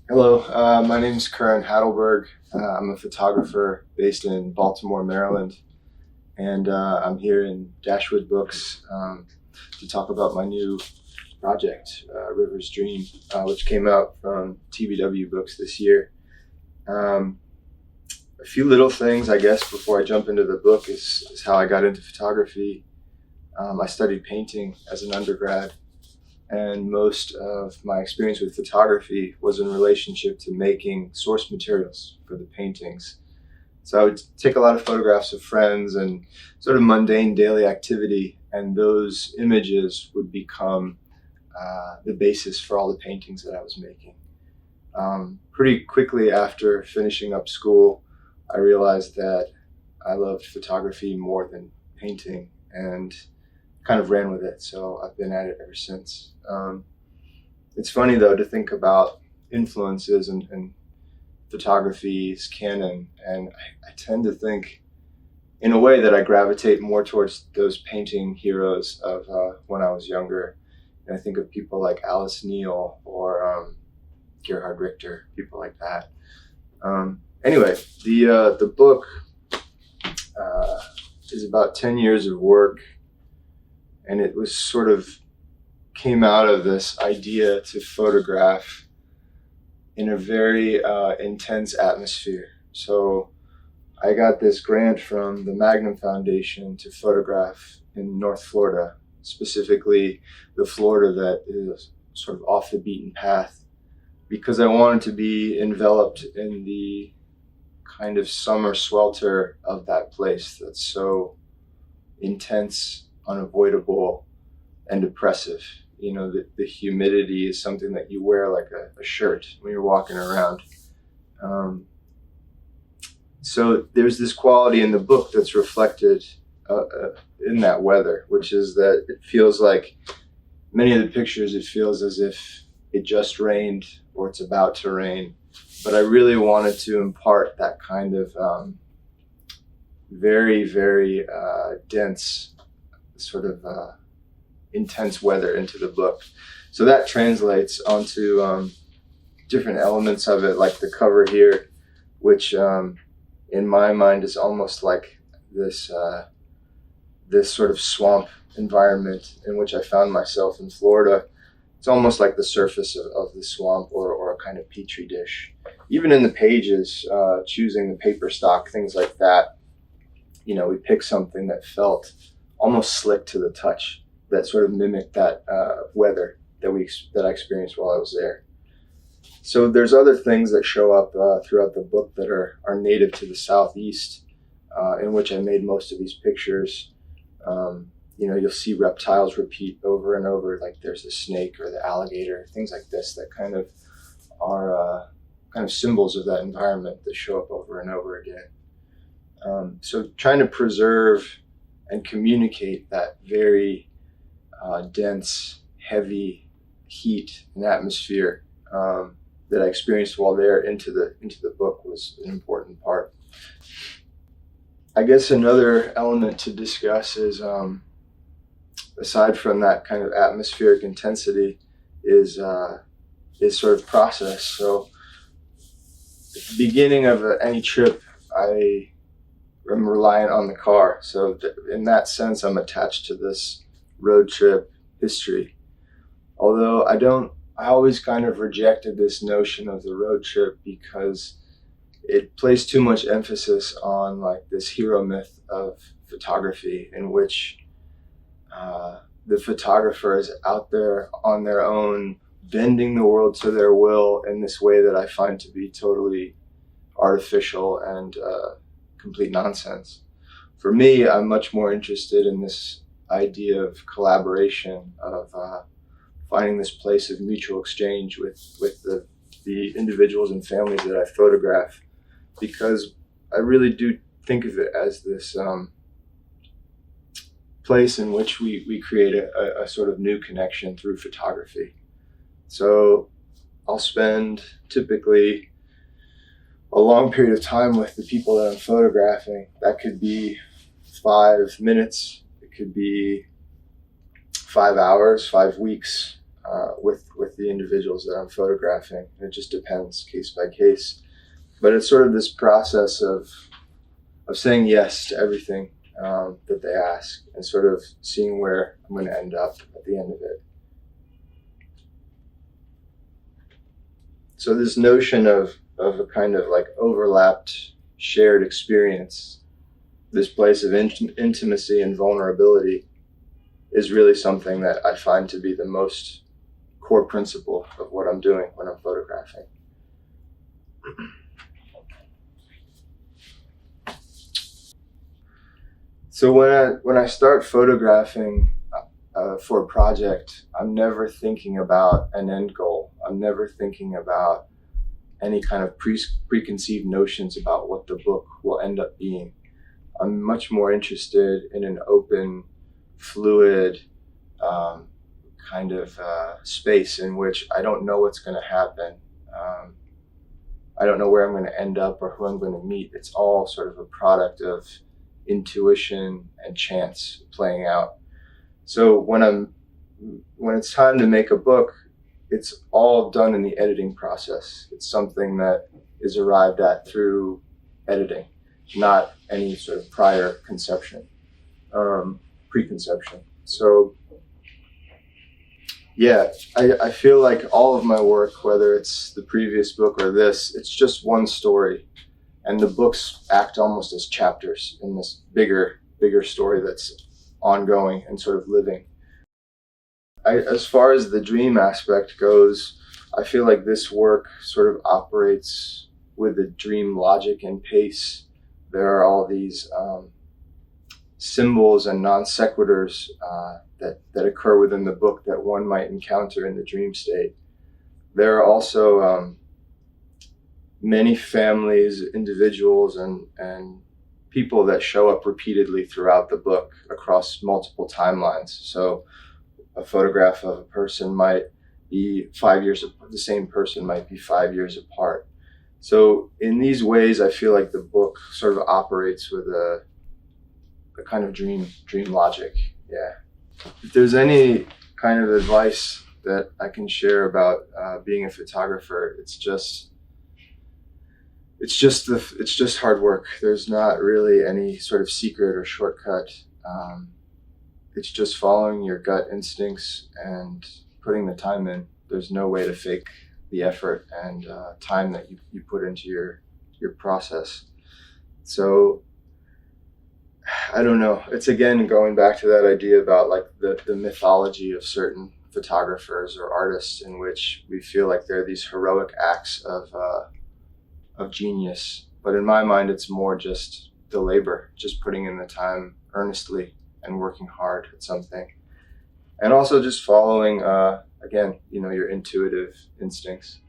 Hello, my name is Curran Hadelberg. I'm a photographer based in Baltimore, Maryland, and I'm here in Dashwood Books to talk about my new project, River's Dream, which came out from TBW Books this year. A few little things, I guess, before I jump into the book is how I got into photography. I studied painting as an undergrad, and most of my experience with photography was in relationship to making source materials for the paintings. So I would take a lot of photographs of friends and sort of mundane daily activity, and those images would become the basis for all the paintings that I was making. Pretty quickly after finishing up school, I realized that I loved photography more than painting, and kind of ran with it, so I've been at it ever since. It's funny though to think about influences and photography's canon, and I tend to think in a way that I gravitate more towards those painting heroes of when I was younger. And I think of people like Alice Neal or Gerhard Richter, people like that. Anyway, the book is about 10 years of work, and it was sort of came out of this idea to photograph in a very intense atmosphere. So I got this grant from the Magnum Foundation to photograph in North Florida, specifically the Florida that is sort of off the beaten path, because I wanted to be enveloped in the kind of summer swelter of that place that's so intense, unavoidable, and oppressive. You know, the humidity is something that you wear like a shirt when you're walking around. So there's this quality in the book that's reflected in that weather, which is that it feels like many of the pictures, it feels as if it just rained or it's about to rain. But I really wanted to impart that kind of very, very dense sort of intense weather into the book. So that translates onto different elements of it, like the cover here, which in my mind is almost like this sort of swamp environment in which I found myself in Florida. It's almost like the surface of the swamp or a kind of petri dish. Even in the pages, choosing the paper stock, things like that, you know, we picked something that felt almost slick to the touch, that sort of mimicked that weather that I experienced while I was there. So there's other things that show up throughout the book that are native to the Southeast, in which I made most of these pictures. You know, you'll see reptiles repeat over and over, like there's the snake or the alligator, things like this that kind of are kind of symbols of that environment that show up over and over again. So trying to preserve and communicate that very dense, heavy heat and atmosphere that I experienced while there into the book was an important part. I guess another element to discuss is, aside from that kind of atmospheric intensity, is sort of process. So at the beginning of any trip, I am reliant on the car. So in that sense, I'm attached to this road trip history. Although I always kind of rejected this notion of the road trip because it placed too much emphasis on like this hero myth of photography in which the photographer is out there on their own, bending the world to their will in this way that I find to be totally artificial and complete nonsense. For me, I'm much more interested in this idea of collaboration, of finding this place of mutual exchange with the individuals and families that I photograph, because I really do think of it as this place in which we create a sort of new connection through photography. So I'll spend typically a long period of time with the people that I'm photographing. That could be 5 minutes, it could be 5 hours, 5 weeks. with the individuals that I'm photographing. It just depends case by case. But it's sort of this process of saying yes to everything that they ask and sort of seeing where I'm going to end up at the end of it. So this notion of a kind of like overlapped shared experience, this place of intimacy and vulnerability, is really something that I find to be the most core principle of what I'm doing when I'm photographing. So when I start photographing for a project, I'm never thinking about an end goal. I'm never thinking about any kind of preconceived notions about what the book will end up being. I'm much more interested in an open, fluid kind of space in which I don't know what's going to happen. I don't know where I'm going to end up or who I'm going to meet. It's all sort of a product of intuition and chance playing out. So when it's time to make a book, it's all done in the editing process. It's something that is arrived at through editing, not any sort of prior conception, preconception. So yeah, I feel like all of my work, whether it's the previous book or this, it's just one story. And the books act almost as chapters in this bigger story that's ongoing and sort of living. As far as the dream aspect goes, I feel like this work sort of operates with a dream logic and pace. There are all these symbols and non sequiturs that occur within the book that one might encounter in the dream state. There are also many families, individuals, and people that show up repeatedly throughout the book across multiple timelines. So a photograph of a person might be 5 years apart, the same person might be 5 years apart. So in these ways, I feel like the book sort of operates with a kind of dream logic. Yeah. If there's any kind of advice that I can share about being a photographer, it's just hard work. There's not really any sort of secret or shortcut. It's just following your gut instincts and putting the time in. There's no way to fake the effort and time that you put into your process. So I don't know. It's again going back to that idea about like the mythology of certain photographers or artists in which we feel like they're these heroic acts of genius. But in my mind, it's more just the labor, just putting in the time earnestly and working hard at something. And also just following, again, your intuitive instincts.